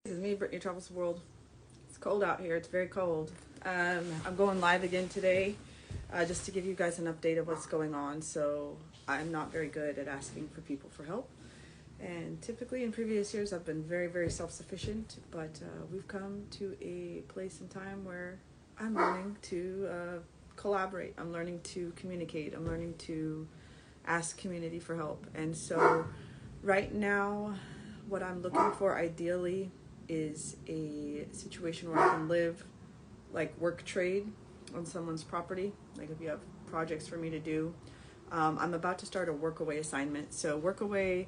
This is me, Brittany Travels the World. It's cold out here. It's very cold. I'm going live again today just to give you guys an update of what's going on. So I'm not very good at asking for people for help. And typically in previous years, I've been very, very self-sufficient. But we've come to a place in time where I'm learning to collaborate. I'm learning to communicate. I'm learning to ask community for help. And so right now, what I'm looking for ideally is a situation where I can live, like work trade on someone's property. Like if you have projects for me to do. I'm about to start a workaway assignment. So workaway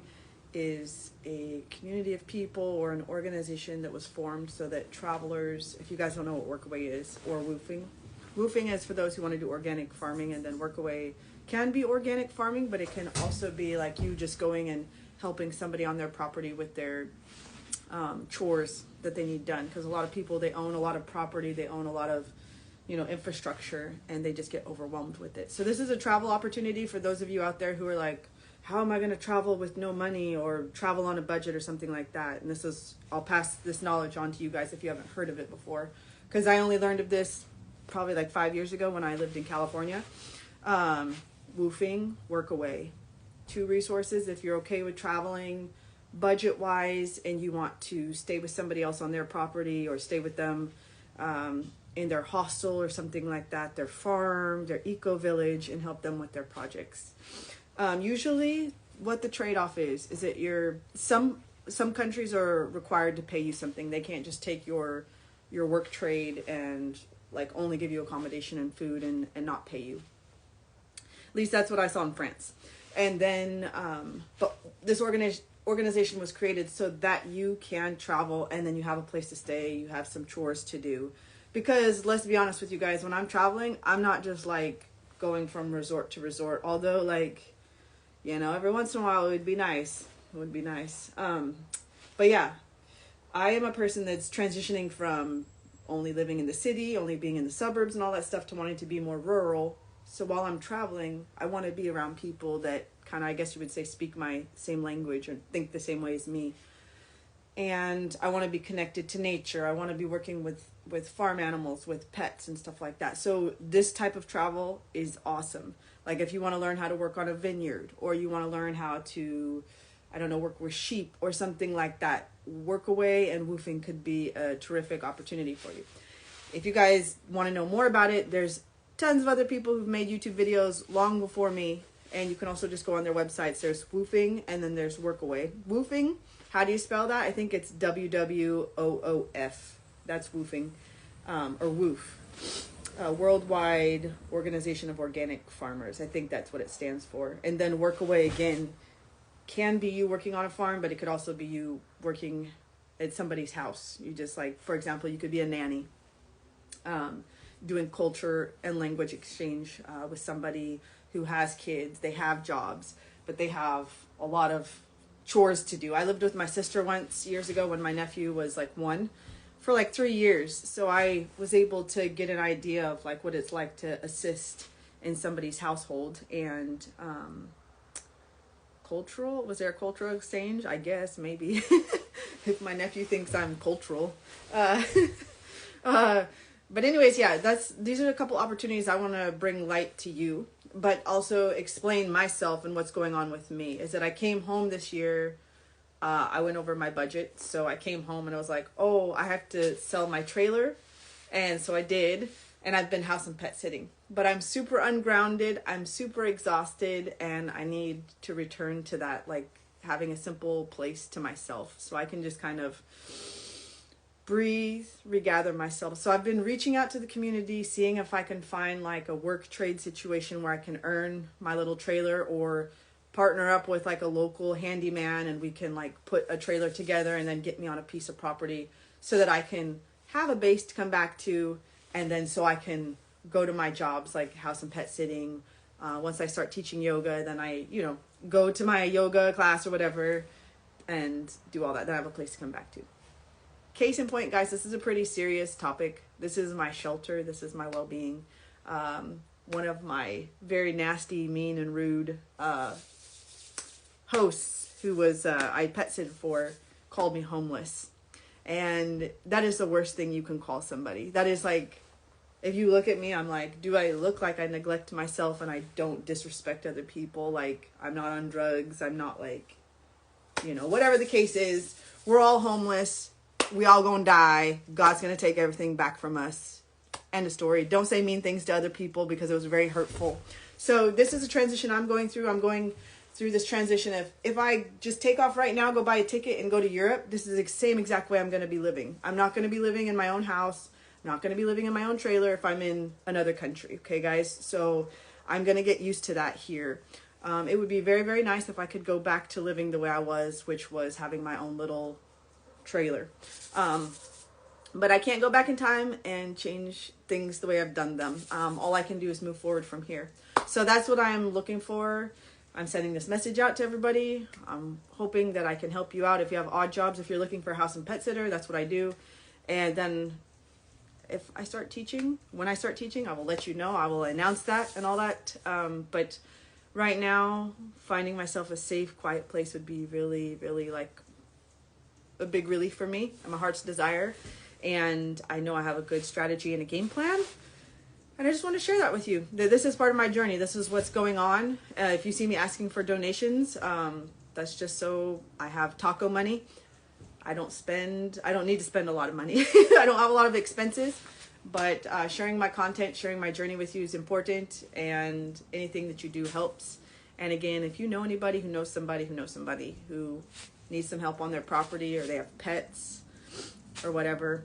is a community of people or an organization that was formed so that travelers, if you guys don't know what workaway is, or woofing. Woofing is for those who want to do organic farming, and then workaway can be organic farming, but it can also be like you just going and helping somebody on their property with their chores that they need done. Because a lot of people, they own a lot of property, they own a lot of, infrastructure, and they just get overwhelmed with it. So this is a travel opportunity for those of you out there who are like, how am I going to travel with no money or travel on a budget or something like that? And I'll pass this knowledge on to you guys if you haven't heard of it before. Because I only learned of this probably like 5 years ago when I lived in California. Woofing, workaway. Two resources if you're okay with traveling budget-wise and you want to stay with somebody else on their property or stay with them in their hostel or something like that, their farm, their eco-village, and help them with their projects. Usually what the trade-off is that some countries are required to pay you something. They can't just take your work trade and like only give you accommodation and food and not pay you. At least that's what I saw in France. And then, but this organization was created so that you can travel and then you have a place to stay, you have some chores to do. Because let's be honest with you guys, when I'm traveling, I'm not just like going from resort to resort. Although like, every once in a while it would be nice. It would be nice. But yeah, I am a person that's transitioning from only living in the city, only being in the suburbs and all that stuff to wanting to be more rural. So while I'm traveling, I want to be around people that kind of, I guess you would say, speak my same language or think the same way as me. And I want to be connected to nature. I want to be working with farm animals, with pets and stuff like that. So this type of travel is awesome. Like if you want to learn how to work on a vineyard, or you want to learn how to, work with sheep or something like that, workaway and woofing could be a terrific opportunity for you. If you guys want to know more about it, there's tons of other people who've made YouTube videos long before me, and you can also just go on their websites. There's woofing and then there's workaway. Woofing, how do you spell that? I think it's WWOOF. That's woofing, or woof. Worldwide Organization of Organic Farmers. I think that's what it stands for. And then workaway, again, can be you working on a farm, but it could also be you working at somebody's house. You just like, for example, you could be a nanny. Doing culture and language exchange with somebody who has kids. They have jobs, but they have a lot of chores to do. I lived with my sister once years ago when my nephew was like 1 for like 3 years. So I was able to get an idea of like what it's like to assist in somebody's household. And was there a cultural exchange? I guess, maybe. If my nephew thinks I'm cultural. But anyways, yeah, these are a couple opportunities I want to bring light to you, but also explain myself and what's going on with me. Is that I came home this year, I went over my budget, so I came home and I was like, oh, I have to sell my trailer, and so I did, and I've been house and pet sitting. But I'm super ungrounded, I'm super exhausted, and I need to return to that, like having a simple place to myself, so I can just kind of breathe, regather myself. So I've been reaching out to the community, seeing if I can find like a work trade situation where I can earn my little trailer, or partner up with like a local handyman and we can like put a trailer together and then get me on a piece of property so that I can have a base to come back to, and then so I can go to my jobs like house and pet sitting. Once I start teaching yoga, then I, go to my yoga class or whatever and do all that. Then I have a place to come back to. Case in point, guys, this is a pretty serious topic. This is my shelter. This is my well-being. One of my very nasty, mean, and rude hosts who was I pet sitted for called me homeless. And that is the worst thing you can call somebody. That is like, if you look at me, I'm like, do I look like I neglect myself and I don't disrespect other people? Like, I'm not on drugs. I'm not like, you know, whatever the case is, we're all homeless. We all gonna die. God's gonna take everything back from us. End of story. Don't say mean things to other people because it was very hurtful. So this is a transition I'm going through. I'm going through this transition. If I just take off right now, go buy a ticket and go to Europe, this is the same exact way I'm going to be living. I'm not going to be living in my own house. I'm not going to be living in my own trailer if I'm in another country. Okay, guys? So I'm going to get used to that here. It would be very, very nice if I could go back to living the way I was, which was having my own little trailer. But I can't go back in time and change things the way I've done them. All I can do is move forward from here. So that's what I'm looking for. I'm sending this message out to everybody. I'm hoping that I can help you out if you have odd jobs. If you're looking for a house and pet sitter, that's what I do. And then if I start teaching, when I start teaching, I will let you know. I will announce that and all that. But right now, finding myself a safe, quiet place would be really, really like a big relief for me. I'm a heart's desire. And I know I have a good strategy and a game plan. And I just want to share that with you. This is part of my journey. This is what's going on. If you see me asking for donations, that's just so I have taco money. I don't need to spend a lot of money. I don't have a lot of expenses, but sharing my content, sharing my journey with you is important, and anything that you do helps. And again, if you know anybody who knows somebody who needs some help on their property, or they have pets or whatever,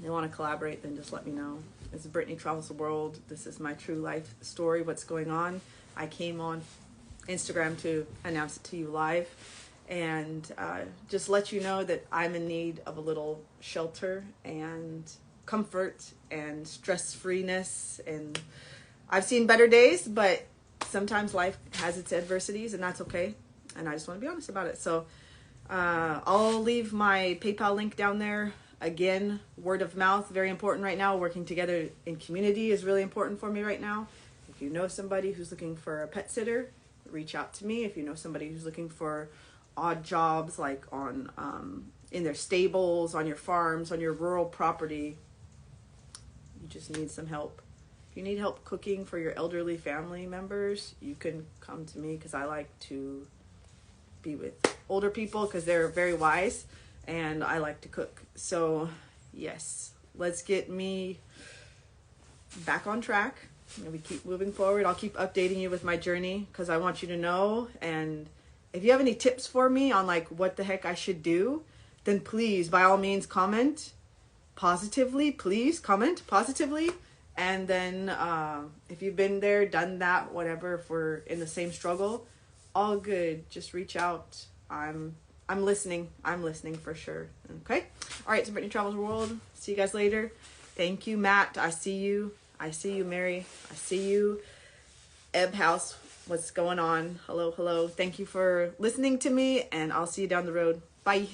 they want to collaborate, then just let me know. This is Brittany Travels the World. This is my true life story, what's going on. I came on Instagram to announce it to you live, and just let you know that I'm in need of a little shelter and comfort and stress-freeness. And I've seen better days, but sometimes life has its adversities, and that's okay. And I just want to be honest about it. So I'll leave my PayPal link down there. Again, word of mouth, very important right now. Working together in community is really important for me right now. If you know somebody who's looking for a pet sitter, reach out to me. If you know somebody who's looking for odd jobs, like on in their stables, on your farms, on your rural property, you just need some help. If you need help cooking for your elderly family members, you can come to me, because I like to be with older people because they're very wise. And I like to cook. So, yes, let's get me back on track. We keep moving forward. I'll keep updating you with my journey because I want you to know. And if you have any tips for me on like what the heck I should do, then please, by all means, comment positively. Please comment positively. And then if you've been there, done that, whatever, if we're in the same struggle, all good. Just reach out. I'm listening. I'm listening for sure. Okay. All right. So Brittany Travels World. See you guys later. Thank you, Matt. I see you. I see you, Mary. I see you. Ebb House. What's going on? Hello, hello. Thank you for listening to me, and I'll see you down the road. Bye.